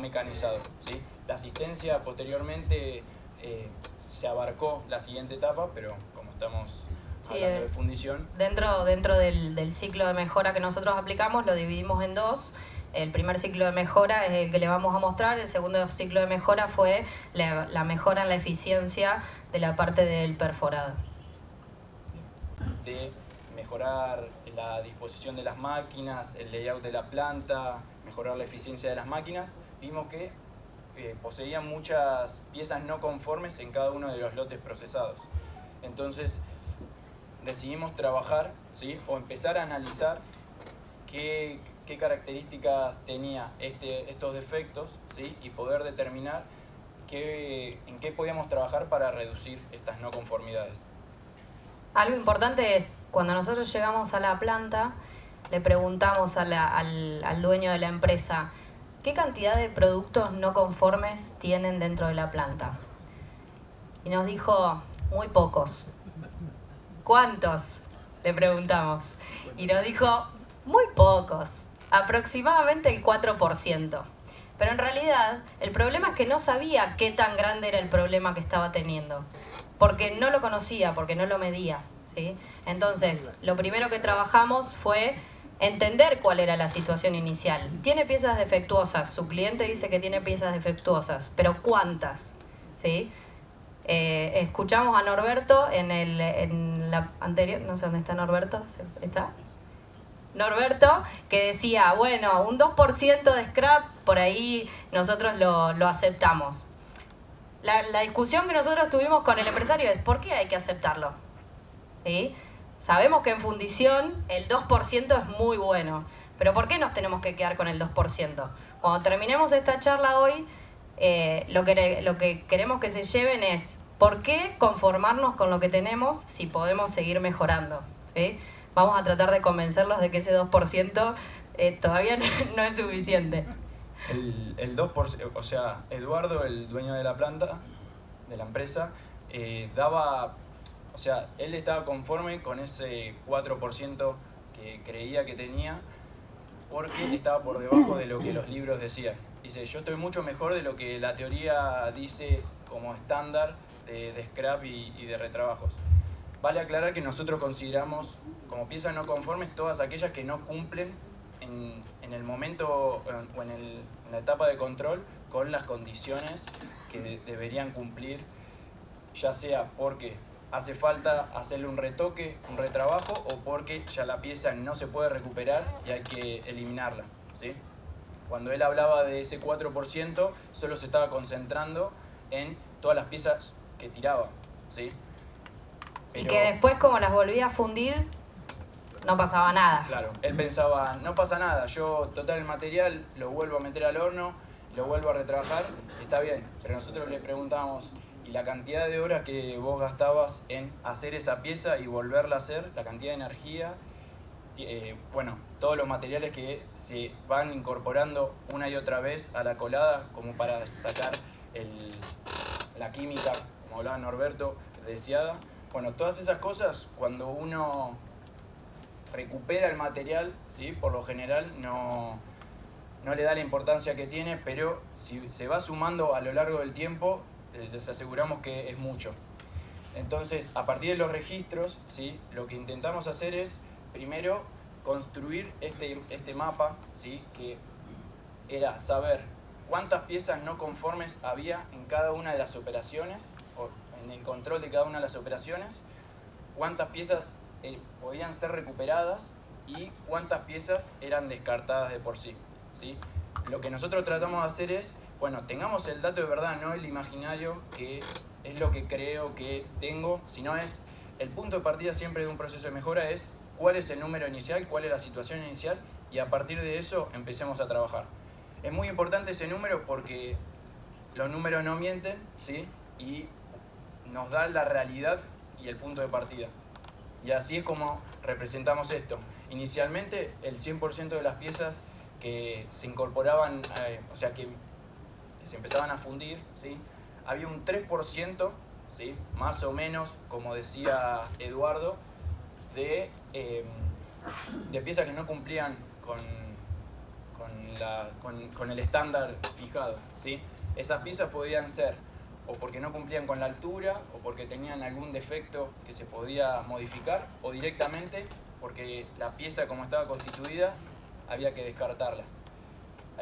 mecanizado, ¿sí? La asistencia posteriormente se abarcó la siguiente etapa, pero como estamos hablando de fundición. Dentro del ciclo de mejora que nosotros aplicamos lo dividimos en dos. El primer ciclo de mejora es el que le vamos a mostrar. El segundo ciclo de mejora fue la mejora en la eficiencia de la parte del perforado. De mejorar la disposición de las máquinas, el layout de la planta, mejorar la eficiencia de las máquinas, vimos que poseían muchas piezas no conformes en cada uno de los lotes procesados. Entonces decidimos trabajar, ¿sí? O empezar a analizar qué características tenía estos defectos, ¿sí? Y poder determinar en qué podíamos trabajar para reducir estas no conformidades. Algo importante es, cuando nosotros llegamos a la planta, le preguntamos al dueño de la empresa, ¿qué cantidad de productos no conformes tienen dentro de la planta? Y nos dijo, muy pocos. ¿Cuántos? Le preguntamos. Y nos dijo, muy pocos, aproximadamente el 4%. Pero en realidad, el problema es que no sabía qué tan grande era el problema que estaba teniendo. Porque no lo conocía, porque no lo medía, ¿sí? Entonces, lo primero que trabajamos fue entender cuál era la situación inicial. Tiene piezas defectuosas, su cliente dice que tiene piezas defectuosas, pero ¿cuántas? ¿Sí? Escuchamos a Norberto en la anterior, no sé dónde está Norberto, ¿está? Norberto, que decía, bueno, un 2% de scrap, por ahí nosotros lo aceptamos. La discusión que nosotros tuvimos con el empresario es, ¿por qué hay que aceptarlo? ¿Sí? Sabemos que en fundición el 2% es muy bueno, pero ¿por qué nos tenemos que quedar con el 2%? Cuando terminemos esta charla hoy, lo que queremos que se lleven es, ¿por qué conformarnos con lo que tenemos si podemos seguir mejorando? ¿Sí? Vamos a tratar de convencerlos de que ese 2% todavía no es suficiente. El 2%, o sea, Eduardo, el dueño de la planta, de la empresa, daba, o sea, él estaba conforme con ese 4% que creía que tenía, porque estaba por debajo de lo que los libros decían. Dice, yo estoy mucho mejor de lo que la teoría dice como estándar de scrap y de retrabajos. Vale aclarar que nosotros consideramos como piezas no conformes todas aquellas que no cumplen en el momento o en la etapa de control con las condiciones que deberían cumplir, ya sea porque hace falta hacerle un retoque, un retrabajo, o porque ya la pieza no se puede recuperar y hay que eliminarla, ¿sí? Cuando él hablaba de ese 4%, solo se estaba concentrando en todas las piezas que tiraba, ¿sí? Y que después, como las volvía a fundir, no pasaba nada. Claro, él pensaba, no pasa nada, yo total el material lo vuelvo a meter al horno, lo vuelvo a retrabajar, está bien. Pero nosotros le preguntábamos, ¿y la cantidad de horas que vos gastabas en hacer esa pieza y volverla a hacer? La cantidad de energía, bueno, todos los materiales que se van incorporando una y otra vez a la colada como para sacar la química, como hablaba Norberto, deseada. Bueno, todas esas cosas, cuando uno recupera el material, ¿sí? Por lo general no le da la importancia que tiene, pero si se va sumando a lo largo del tiempo, les aseguramos que es mucho. Entonces, a partir de los registros, ¿sí? Lo que intentamos hacer es, primero, construir este mapa, ¿sí? Que era saber cuántas piezas no conformes había en cada una de las operaciones, o en el control de cada una de las operaciones, cuántas piezas podían ser recuperadas y cuántas piezas eran descartadas de por sí, ¿sí? Lo que nosotros tratamos de hacer es, bueno, tengamos el dato de verdad, no el imaginario, que es lo que creo que tengo, sino es el punto de partida siempre de un proceso de mejora es cuál es el número inicial, cuál es la situación inicial, y a partir de eso empecemos a trabajar. Es muy importante ese número porque los números no mienten, ¿sí? Y nos da la realidad y el punto de partida. Y así es como representamos esto. Inicialmente, el 100% de las piezas que se incorporaban, o sea, que se empezaban a fundir, ¿sí? Había un 3%, ¿sí? Más o menos, como decía Eduardo, de piezas que no cumplían con con el estándar fijado, ¿sí? Esas piezas podían ser o porque no cumplían con la altura, o porque tenían algún defecto que se podía modificar, o directamente porque la pieza como estaba constituida había que descartarla.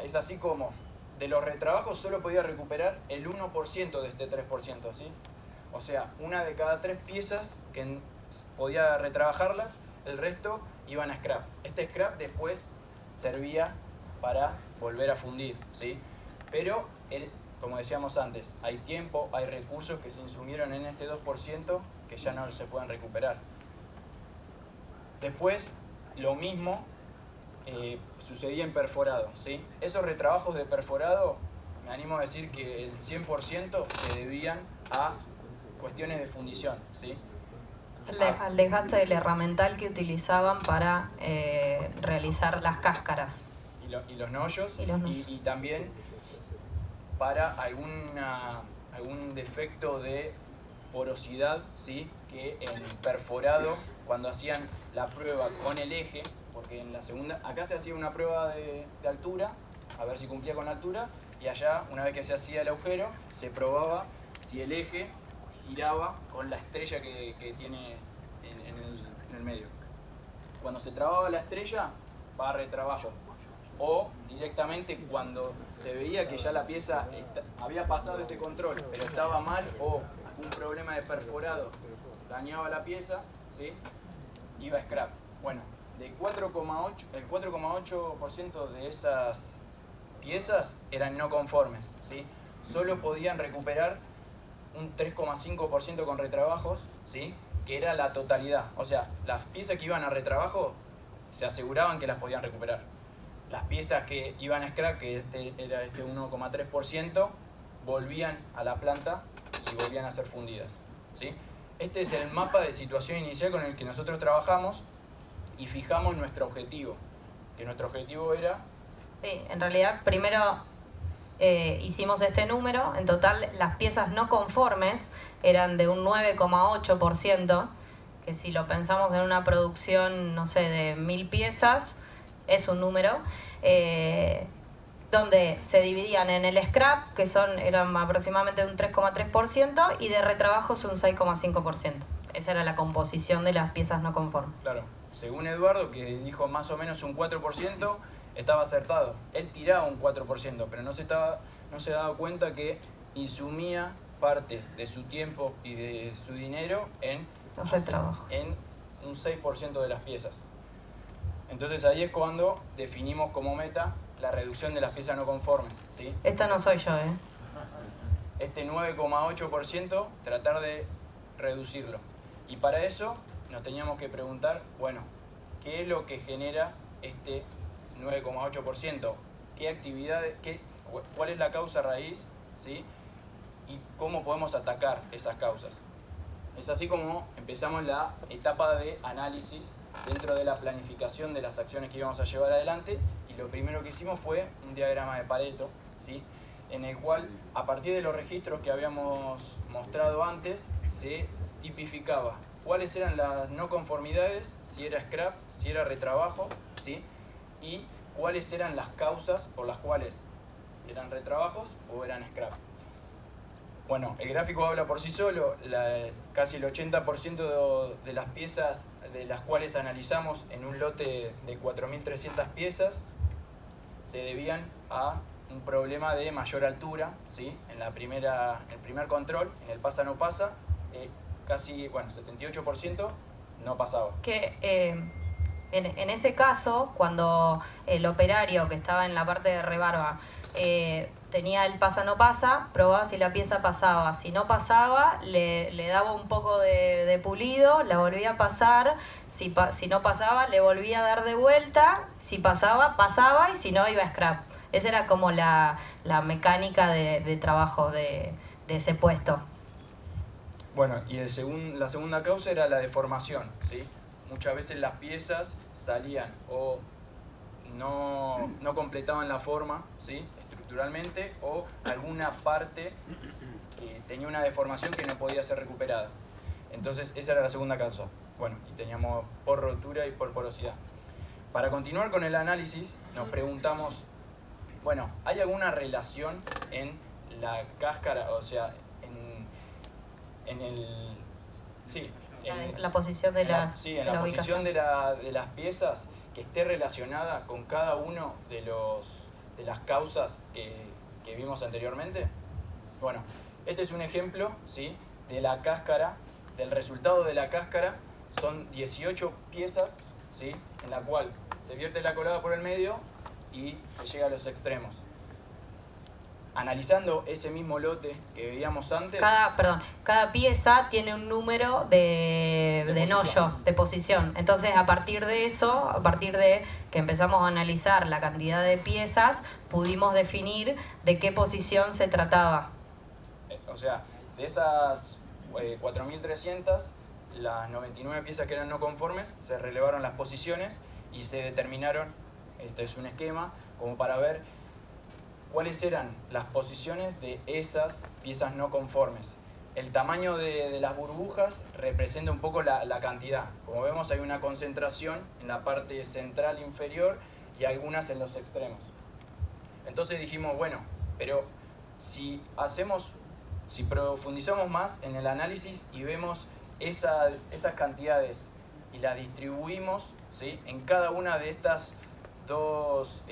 Es así como de los retrabajos solo podía recuperar el 1% de este 3%, ¿sí? O sea, una de cada 3 piezas que podía retrabajarlas, el resto iban a scrap. Este scrap después servía para volver a fundir, ¿sí? Pero, como decíamos antes, hay tiempo, hay recursos que se insumieron en este 2% que ya no se pueden recuperar. Después, lo mismo sucedía en perforado, ¿sí? Esos retrabajos de perforado, me animo a decir que el 100% se debían a cuestiones de fundición, ¿sí? Al desgaste del herramental que utilizaban para realizar las cáscaras. Y los nollos. Y también para algún defecto de porosidad, ¿sí? Que en perforado, cuando hacían la prueba con el eje, porque en la segunda, acá se hacía una prueba de altura, a ver si cumplía con la altura, y allá, una vez que se hacía el agujero, se probaba si el eje giraba con la estrella que tiene en el medio. Cuando se trababa la estrella, va a retrabajo. O directamente cuando se veía que ya la pieza había pasado este control, pero estaba mal, o un problema de perforado dañaba la pieza, ¿sí? Iba a scrap. Bueno, el 4,8% de esas piezas eran no conformes, ¿sí? Solo podían recuperar un 3,5% con retrabajos, ¿sí? Que era la totalidad. O sea, las piezas que iban a retrabajo se aseguraban que las podían recuperar. Las piezas que iban a scrap, que era este 1,3%, volvían a la planta y volvían a ser fundidas, ¿sí? Este es el mapa de situación inicial con el que nosotros trabajamos y fijamos nuestro objetivo. Que nuestro objetivo era... Sí, en realidad primero hicimos este número. En total las piezas no conformes eran de un 9,8%, que si lo pensamos en una producción, no sé, de 1000 piezas, es un número, donde se dividían en el scrap, que eran aproximadamente un 3,3%, y de retrabajos un 6,5%. Esa era la composición de las piezas no conformes. Claro, según Eduardo, que dijo más o menos un 4%, estaba acertado. Él tiraba un 4%, pero no se daba cuenta que insumía parte de su tiempo y de su dinero en los retrabajos, en un 6% de las piezas. Entonces ahí es cuando definimos como meta la reducción de las piezas no conformes, ¿sí? Esta no soy yo, ¿eh? Este 9,8%, tratar de reducirlo. Y para eso nos teníamos que preguntar, bueno, ¿qué es lo que genera este 9,8%? ¿Qué actividades, cuál es la causa raíz, ¿sí? Y cómo podemos atacar esas causas. Es así como empezamos la etapa de análisis dentro de la planificación de las acciones que íbamos a llevar adelante, y lo primero que hicimos fue un diagrama de Pareto, ¿sí? En el cual, a partir de los registros que habíamos mostrado antes, se tipificaba cuáles eran las no conformidades, si era scrap, si era retrabajo, ¿sí? Y cuáles eran las causas por las cuales eran retrabajos o eran scrap. Bueno, el gráfico habla por sí solo. Casi el 80% de las piezas de las cuales analizamos en un lote de 4.300 piezas se debían a un problema de mayor altura, ¿sí? En el primer control, en el pasa no pasa, casi, bueno, 78% no pasaba. Que en ese caso, cuando el operario que estaba en la parte de rebarba tenía el pasa no pasa, probaba si la pieza pasaba. Si no pasaba, le daba un poco de pulido, la volvía a pasar. Si no pasaba, le volvía a dar de vuelta. Si pasaba, pasaba, y si no, iba a scrap. Esa era como la mecánica de trabajo de ese puesto. Bueno, y la segunda causa era la deformación, ¿sí? Muchas veces las piezas salían o no completaban la forma, ¿sí? Estructuralmente, o alguna parte que tenía una deformación que no podía ser recuperada. Entonces esa era la segunda causa. Bueno, y teníamos por rotura y por porosidad. Para continuar con el análisis, nos preguntamos Bueno, ¿hay alguna relación en la cáscara, o sea, en el... Sí, la posición de la, sí, en de la la posición ubicación. de las piezas que esté relacionada con cada uno de las causas que vimos anteriormente? Bueno, este es un ejemplo, ¿sí?, de la cáscara, del resultado de la cáscara. Son 18 piezas, ¿sí?, en la cual se vierte la colada por el medio y se llega a los extremos. Analizando ese mismo lote que veíamos antes... Cada pieza tiene un número de nollo, de posición. Entonces, a partir de eso, a partir de que empezamos a analizar la cantidad de piezas, pudimos definir de qué posición se trataba. O sea, de esas 4.300, las 99 piezas que eran no conformes, se relevaron las posiciones y se determinaron, este es un esquema, como para ver cuáles eran las posiciones de esas piezas no conformes. El tamaño de las burbujas representa un poco la cantidad. Como vemos, hay una concentración en la parte central inferior y algunas en los extremos. Entonces dijimos, bueno, pero si profundizamos más en el análisis y vemos esas cantidades y las distribuimos, ¿sí?, en cada una de estas dos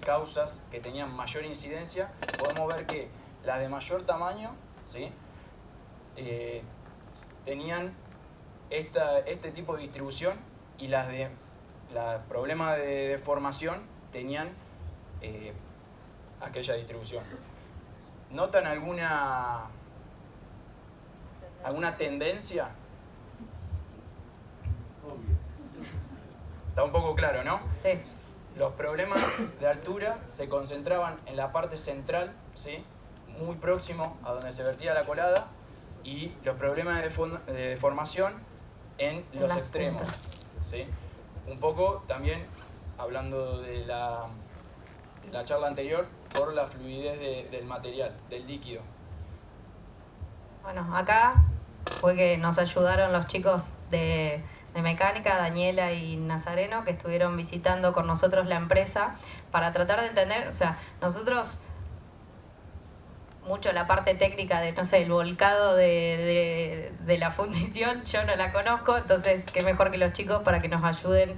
causas que tenían mayor incidencia, podemos ver que las de mayor tamaño, ¿sí?, tenían este tipo de distribución, y las de problemas de deformación tenían aquella distribución. ¿Notan alguna tendencia? Está un poco claro, ¿no? Sí. Los problemas de altura se concentraban en la parte central, ¿sí?, muy próximo a donde se vertía la colada, y los problemas de deformación en los extremos, ¿sí? Un poco también, hablando de la charla anterior, por la fluidez del material, del líquido. Bueno, acá fue que nos ayudaron los chicos de mecánica, Daniela y Nazareno, que estuvieron visitando con nosotros la empresa para tratar de entender, o sea, nosotros mucho la parte técnica de, no sé, el volcado de la fundición, yo no la conozco, entonces qué mejor que los chicos para que nos ayuden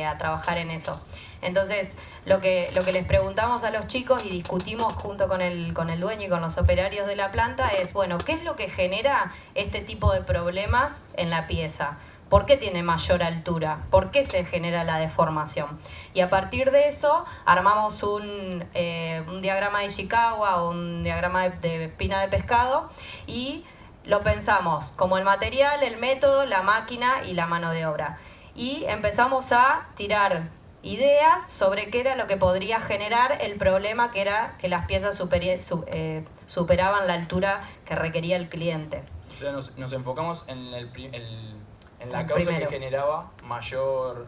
a trabajar en eso. Entonces, lo que les preguntamos a los chicos y discutimos junto con el dueño y con los operarios de la planta es, bueno, ¿qué es lo que genera este tipo de problemas en la pieza? ¿Por qué tiene mayor altura? ¿Por qué se genera la deformación? Y a partir de eso armamos un diagrama de Ishikawa o un diagrama de espina de pescado y lo pensamos como el material, el método, la máquina y la mano de obra. Y empezamos a tirar ideas sobre qué era lo que podría generar el problema, que era que las piezas superaban la altura que requería el cliente. O sea, nos enfocamos en la causa primero, que generaba mayores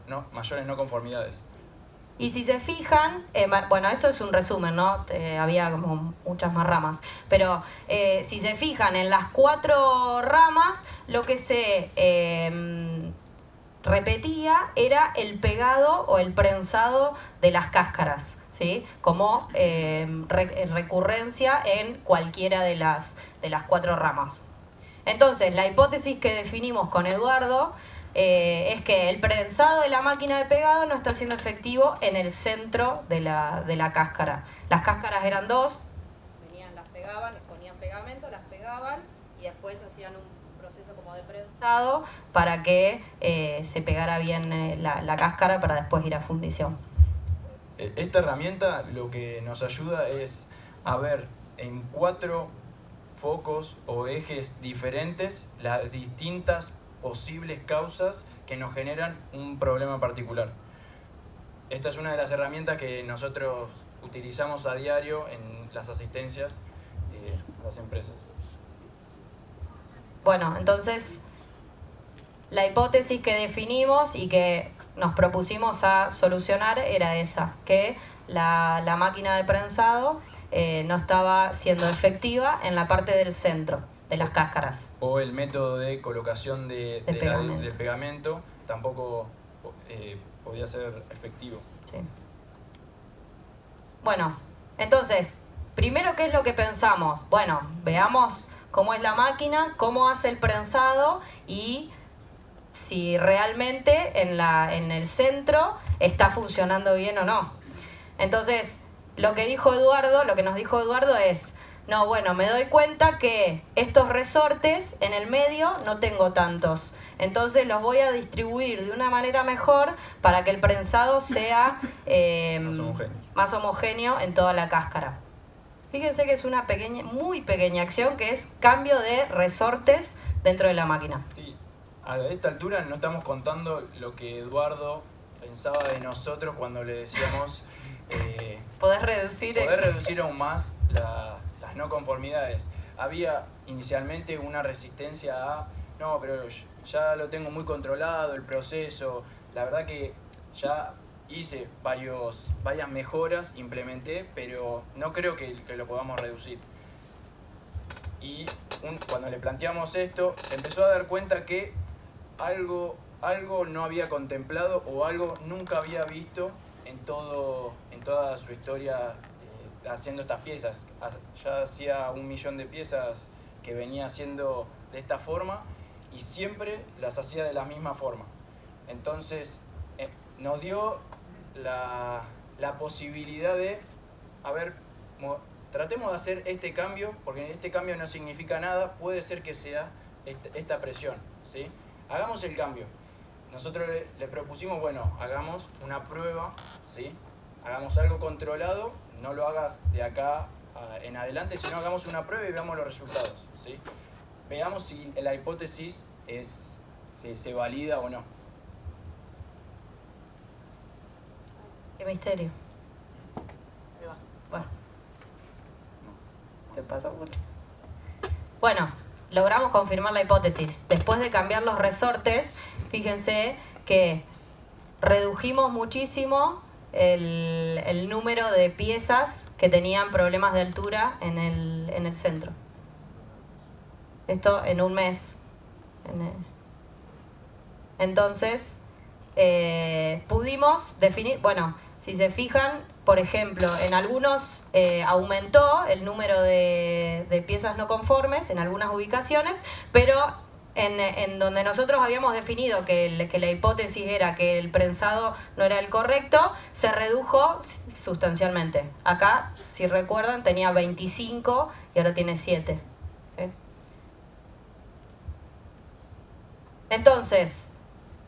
no conformidades. Y si se fijan, bueno, esto es un resumen, ¿no? Había como muchas más ramas, pero si se fijan en las 4 ramas, lo que se repetía era el pegado o el prensado de las cáscaras, ¿sí? Como recurrencia en cualquiera de las 4 ramas. Entonces, la hipótesis que definimos con Eduardo es que el prensado de la máquina de pegado no está siendo efectivo en el centro de la cáscara. Las cáscaras eran 2, venían, las pegaban, les ponían pegamento, las pegaban y después hacían un proceso como de prensado para que se pegara bien la cáscara para después ir a fundición. Esta herramienta lo que nos ayuda es a ver en 4 focos o ejes diferentes las distintas posibles causas que nos generan un problema particular. Esta es una de las herramientas que nosotros utilizamos a diario en las asistencias de las empresas. Bueno, entonces la hipótesis que definimos y que nos propusimos a solucionar era esa, que la máquina de prensado no estaba siendo efectiva en la parte del centro de las cáscaras. O el método de colocación de pegamento tampoco podía ser efectivo. Sí. Bueno, Entonces, primero, ¿qué es lo que pensamos? Bueno, veamos cómo es la máquina, cómo hace el prensado y si realmente en el centro está funcionando bien o no. Entonces, lo que nos dijo Eduardo es, no, bueno, me doy cuenta que estos resortes en el medio no tengo tantos. Entonces los voy a distribuir de una manera mejor para que el prensado sea más homogéneo en toda la cáscara. Fíjense que es una muy pequeña acción que es cambio de resortes dentro de la máquina. Sí, a esta altura no estamos contando lo que Eduardo pensaba de nosotros cuando le decíamos Poder reducir aún más las no conformidades. Había inicialmente una resistencia a, no, pero ya lo tengo muy controlado, el proceso, la verdad que ya hice varias mejoras, implementé, pero no creo que lo podamos reducir. Y cuando le planteamos esto, se empezó a dar cuenta que algo no había contemplado o algo nunca había visto en toda su historia haciendo estas piezas. Ya hacía 1 millón de piezas que venía haciendo de esta forma y siempre las hacía de la misma forma. Entonces nos dio la posibilidad de, tratemos de hacer este cambio, porque este cambio no significa nada, puede ser que sea esta presión, ¿sí? Hagamos el cambio. Nosotros le propusimos, bueno, hagamos una prueba, ¿sí? Hagamos algo controlado, no lo hagas de acá en adelante, sino hagamos una prueba y veamos los resultados, ¿sí? Veamos si la hipótesis se valida o no. Qué misterio. Bueno. Te pasa mucho. Bueno, logramos confirmar la hipótesis. Después de cambiar los resortes, fíjense que redujimos muchísimo el número de piezas que tenían problemas de altura en el centro. Esto en un mes. Entonces, pudimos definir, bueno, si se fijan, por ejemplo, en algunos aumentó el número de piezas no conformes en algunas ubicaciones, pero en donde nosotros habíamos definido que la hipótesis era que el prensado no era el correcto, se redujo sustancialmente. Acá, si recuerdan, tenía 25 y ahora tiene 7. ¿Sí? Entonces,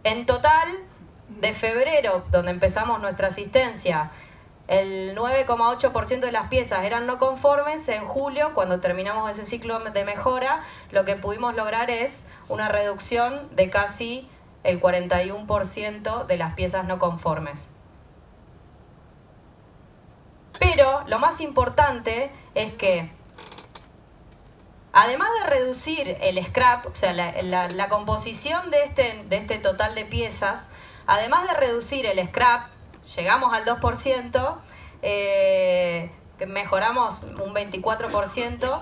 en total, de febrero, donde empezamos nuestra asistencia, el 9,8% de las piezas eran no conformes. En julio, cuando terminamos ese ciclo de mejora, lo que pudimos lograr es una reducción de casi el 41% de las piezas no conformes. Pero lo más importante es que, además de reducir el scrap, o sea, la composición de este total de piezas, además de reducir el scrap, llegamos al 2%, que mejoramos un 24%,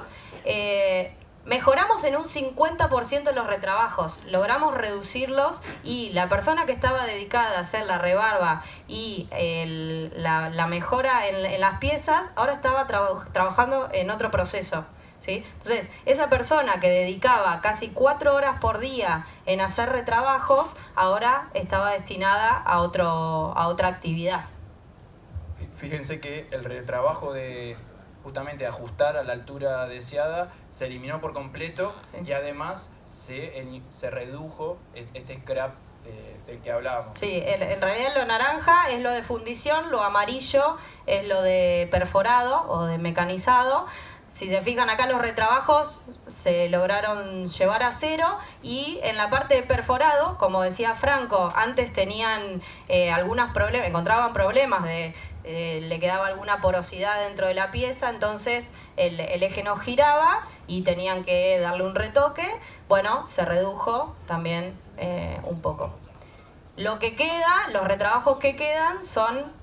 mejoramos en un 50% los retrabajos, logramos reducirlos y la persona que estaba dedicada a hacer la rebarba y la mejora en las piezas, ahora estaba trabajando en otro proceso. ¿Sí? Entonces, esa persona que dedicaba casi 4 horas por día en hacer retrabajos, ahora estaba destinada a otra actividad. Fíjense que el retrabajo de justamente ajustar a la altura deseada se eliminó por completo, sí. Y además se redujo este scrap del que hablábamos. Sí, en realidad lo naranja es lo de fundición, lo amarillo es lo de perforado o de mecanizado. Si se fijan acá, los retrabajos se lograron llevar a 0 y en la parte de perforado, como decía Franco, antes tenían algunos problemas, encontraban problemas le quedaba alguna porosidad dentro de la pieza, entonces el eje no giraba y tenían que darle un retoque. Bueno, se redujo también un poco. Lo que queda, los retrabajos que quedan son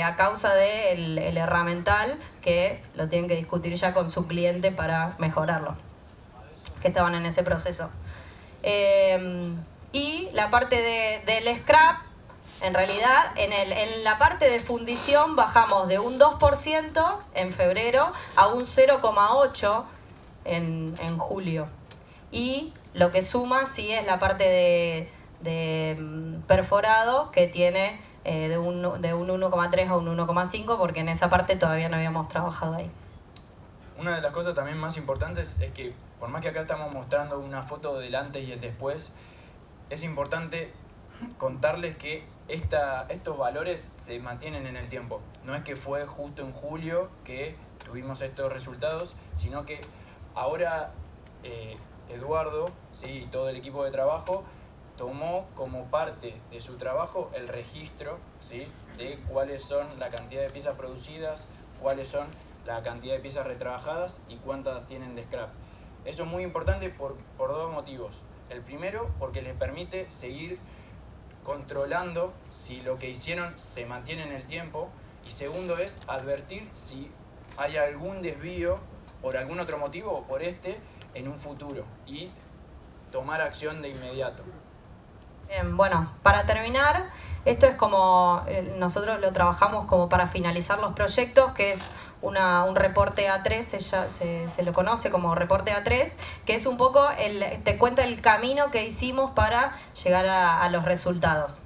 a causa del herramental, que lo tienen que discutir ya con su cliente para mejorarlo, que estaban en ese proceso. Y la parte del scrap, En realidad, en la parte de fundición bajamos de un 2% en febrero a un 0,8% en julio. Y lo que suma sí es la parte de perforado, que tiene de un 1,3 a un 1,5, porque en esa parte todavía no habíamos trabajado ahí. Una de las cosas también más importantes es que, por más que acá estamos mostrando una foto del antes y el después, es importante contarles que estos valores se mantienen en el tiempo. No es que fue justo en julio que tuvimos estos resultados, sino que ahora Eduardo, ¿sí?, y todo el equipo de trabajo tomó como parte de su trabajo el registro, ¿sí?, de cuáles son la cantidad de piezas producidas, cuáles son la cantidad de piezas retrabajadas y cuántas tienen de scrap. Eso es muy importante por dos motivos. El primero, porque les permite seguir controlando si lo que hicieron se mantiene en el tiempo, y segundo es advertir si hay algún desvío por algún otro motivo o por en un futuro y tomar acción de inmediato. Bien, bueno, para terminar, esto es como, nosotros lo trabajamos como para finalizar los proyectos, que es un reporte A3, se lo conoce como reporte A3, que es un poco, te cuenta el camino que hicimos para llegar a los resultados.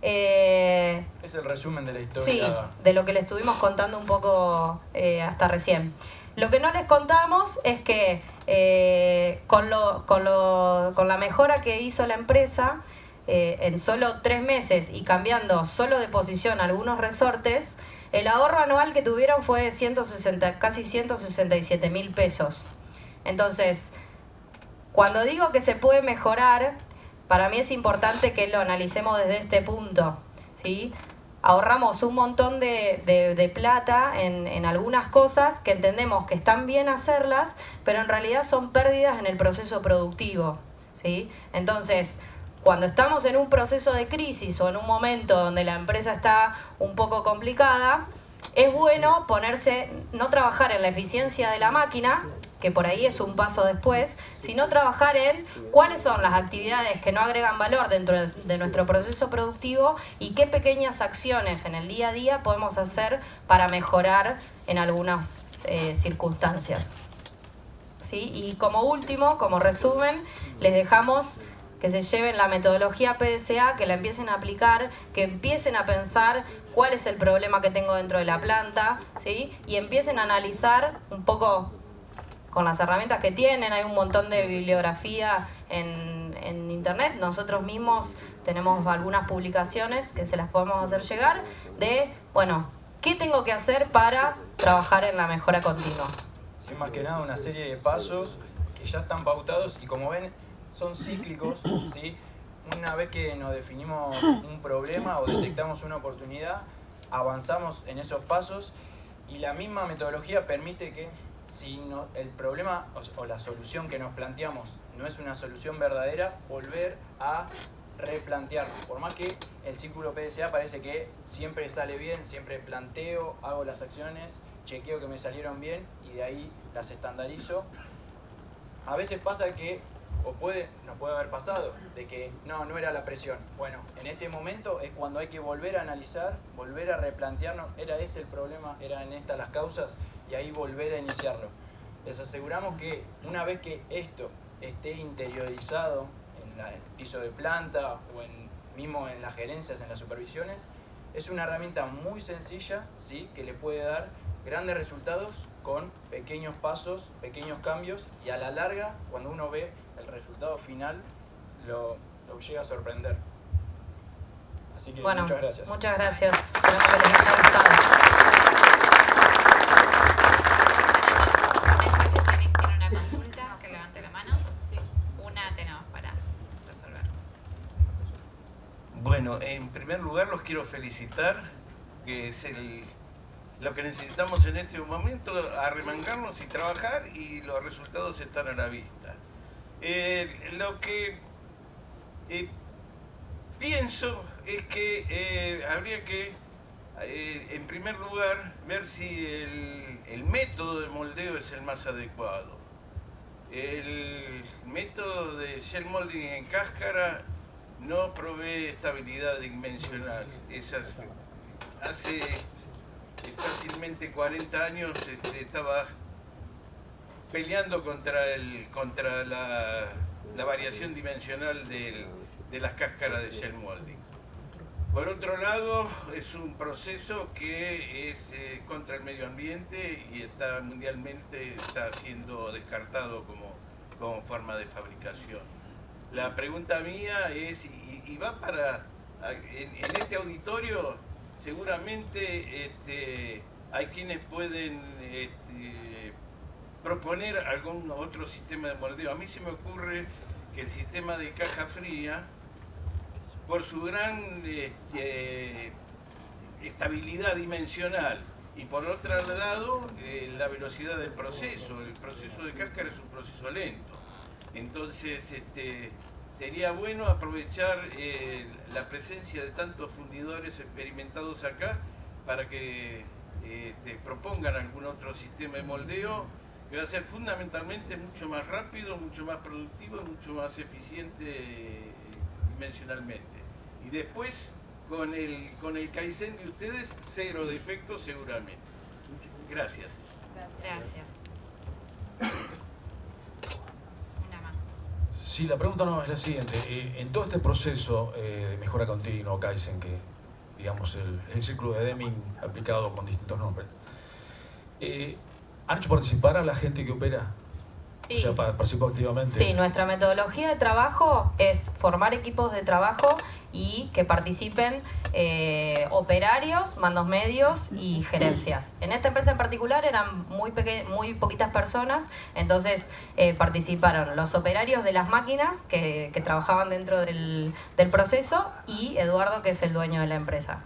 Es el resumen de la historia. Sí, de lo que le estuvimos contando un poco hasta recién. Lo que no les contamos es que con la mejora que hizo la empresa, en solo 3 meses y cambiando solo de posición algunos resortes, el ahorro anual que tuvieron fue casi 167 mil pesos. Entonces, cuando digo que se puede mejorar, para mí es importante que lo analicemos desde este punto, ¿sí? Ahorramos un montón de plata en algunas cosas que entendemos que están bien hacerlas, pero en realidad son pérdidas en el proceso productivo, ¿sí? Entonces, cuando estamos en un proceso de crisis o en un momento donde la empresa está un poco complicada, es bueno no trabajar en la eficiencia de la máquina, que por ahí es un paso después, sino trabajar en cuáles son las actividades que no agregan valor dentro de nuestro proceso productivo y qué pequeñas acciones en el día a día podemos hacer para mejorar en algunas circunstancias. ¿Sí? Y como último, como resumen, les dejamos que se lleven la metodología PDCA, que la empiecen a aplicar, que empiecen a pensar cuál es el problema que tengo dentro de la planta, ¿sí? Y empiecen a analizar un poco con las herramientas que tienen. Hay un montón de bibliografía en internet. Nosotros mismos tenemos algunas publicaciones que se las podemos hacer llegar de, bueno, ¿qué tengo que hacer para trabajar en la mejora continua? Sí, más que nada una serie de pasos que ya están pautados y, como ven, son cíclicos, ¿sí? Una vez que nos definimos un problema o detectamos una oportunidad, avanzamos en esos pasos, y la misma metodología permite que si el problema o la solución que nos planteamos no es una solución verdadera, volver a replantearlo. Por más que el círculo PDCA parece que siempre sale bien, siempre planteo, hago las acciones, chequeo que me salieron bien y de ahí las estandarizo, a veces pasa que nos puede haber pasado, de que no era la presión. Bueno, en este momento es cuando hay que volver a analizar, volver a replantearnos, ¿era este el problema? ¿Eran estas las causas? Y ahí volver a iniciarlo. Les aseguramos que una vez que esto esté interiorizado en el piso de planta o mismo en las gerencias, en las supervisiones, es una herramienta muy sencilla, ¿sí?, que le puede dar grandes resultados con pequeños pasos, pequeños cambios, y a la larga, cuando uno ve el resultado final, lo llega a sorprender. Así que bueno, muchas gracias. Muchas gracias. Esperamos que les haya gustado. Después, si alguien tiene una consulta, que levante la mano. Sí. Una tenemos para resolver. Bueno, en primer lugar los quiero felicitar, que es lo que necesitamos en este momento, arremangarnos y trabajar, y los resultados están a la vista. Lo que pienso es que habría que, en primer lugar, ver si el método de moldeo es el más adecuado. El método de shell molding en cáscara no provee estabilidad dimensional. Hace fácilmente 40 años estaba peleando contra la variación dimensional de las cáscaras de shell molding. Por otro lado, es un proceso que es contra el medio ambiente y mundialmente está siendo descartado como forma de fabricación. La pregunta mía es, y va para, en este auditorio seguramente hay quienes pueden proponer algún otro sistema de moldeo. A mí se me ocurre que el sistema de caja fría, por su gran estabilidad dimensional y por otro lado la velocidad del proceso. El proceso de cáscara es un proceso lento. Entonces sería bueno aprovechar la presencia de tantos fundidores experimentados acá para que propongan algún otro sistema de moldeo que va a ser fundamentalmente mucho más rápido, mucho más productivo y mucho más eficiente dimensionalmente. Y después, con el Kaizen de ustedes, 0 defectos seguramente. Gracias. Gracias. Una más. Sí, la pregunta no es la siguiente. En todo este proceso de mejora continua, Kaizen, que digamos el ciclo de Deming aplicado con distintos nombres, ¿han hecho participar a la gente que opera? Sí. O sea, participar activamente. Sí, nuestra metodología de trabajo es formar equipos de trabajo y que participen operarios, mandos medios y gerencias. En esta empresa en particular eran muy poquitas personas, entonces participaron los operarios de las máquinas que trabajaban dentro del proceso y Eduardo, que es el dueño de la empresa.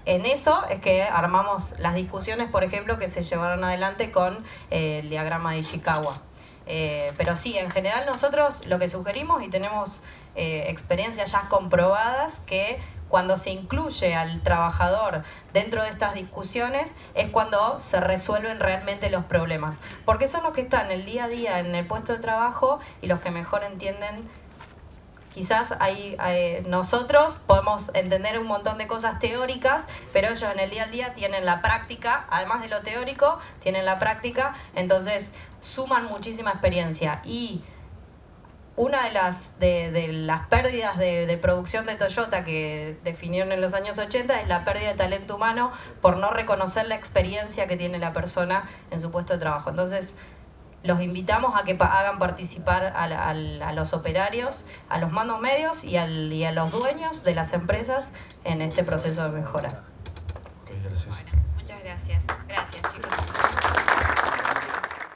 En eso es que armamos las discusiones, por ejemplo, que se llevaron adelante con el diagrama de Ishikawa. Pero sí, en general nosotros lo que sugerimos, y tenemos experiencias ya comprobadas, que cuando se incluye al trabajador dentro de estas discusiones es cuando se resuelven realmente los problemas. Porque son los que están el día a día en el puesto de trabajo y los que mejor entienden. Quizás nosotros podemos entender un montón de cosas teóricas, pero ellos en el día a día tienen la práctica, además de lo teórico, tienen la práctica, entonces suman muchísima experiencia. Y una de las pérdidas de producción de Toyota que definieron en los años 80 es la pérdida de talento humano por no reconocer la experiencia que tiene la persona en su puesto de trabajo. Entonces, los invitamos a que hagan participar a los operarios, a los mandos medios y a los dueños de las empresas en este proceso de mejora. Ok, gracias. Bueno, muchas gracias. Gracias, chicos.